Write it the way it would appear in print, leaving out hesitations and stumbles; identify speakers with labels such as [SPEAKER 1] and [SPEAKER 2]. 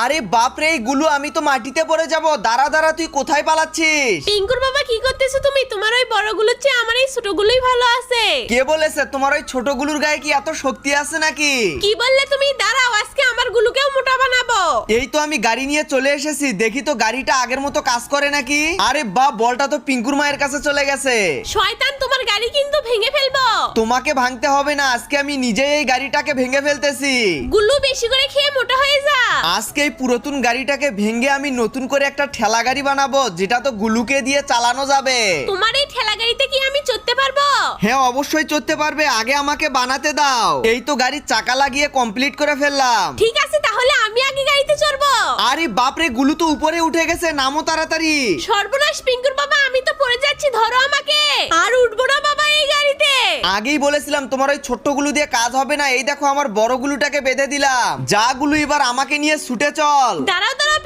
[SPEAKER 1] আরে বাপরে, এই গুলু আমি তো মাটিতে পড়ে যাব। দাঁড়া দাঁড়া, তুই কোথায় পালাচ্ছিস?
[SPEAKER 2] পিঙ্কুর বাবা কি করতেছো তুমি? তোমার ওই বড়গুলোর চেয়ে আমার এই ছোটগুলোই ভালো আছে।
[SPEAKER 1] কে বলেছে তোমার ওই ছোটগুলোর গায়ে কি এত শক্তি আছে নাকি?
[SPEAKER 2] কি বললে তুমি? দাঁড়াও, আজকে আমার গুলোকেও মোটা বানাবো।
[SPEAKER 1] এই তো আমি গাড়ি নিয়ে চলে এসেছি, দেখি তো গাড়িটা আগের মতো কাজ করে নাকি। আরে বাহ, বলটা তো পিঙ্কুর মায়ের কাছে চলে গেছে।
[SPEAKER 2] শয়তান, তোমার গাড়ি কিন্তু ভেঙে ফেলবো।
[SPEAKER 1] তোমাকে ভাঙতে হবে না, আজকে আমি নিজেই এই গাড়িটাকে ভেঙে ফেলতেছি।
[SPEAKER 2] গুলু বেশি করে খেয়ে মোটা হয়ে যা।
[SPEAKER 1] আজকে এই পুরাতন গাড়িটাকে ভেঙে আমি নতুন করে একটা ঠেলা গাড়ি বানাবো, যেটা তো গুলুকে দিয়ে চালানো যাবে।
[SPEAKER 2] তোমার এই ঠেলা গাড়িতে কি আমি চড়তে পারবো?
[SPEAKER 1] হ্যাঁ অবশ্যই চড়তে পারবে, আগে আমাকে বানাতে দাও। এই তো গাড়ির চাকা লাগিয়ে কমপ্লিট করে ফেললাম।
[SPEAKER 2] ঠিক আছে, তাহলে আমি আগে গাড়িতে চড়বো।
[SPEAKER 1] আরে বাপরে, গুলু তো উপরে উঠে গেছে, নামো তাড়াতাড়ি।
[SPEAKER 2] সর্বনাশ পিঙ্কুর বাবা, আমি তো পড়ে যাচ্ছি, ধরো আমাকে। আর উঠবো না বাবা এই গাড়িতে।
[SPEAKER 1] আগেই বলেছিলাম তোমার ওই ছোট্ট গুলু দিয়ে কাজ হবে না। এই দেখো আমার বড় গুলুটাকে বেঁধে দিলাম। যা গুলু, এবার আমাকে নিয়ে ছুটে চল।
[SPEAKER 2] দাঁড়াও দাঁড়াও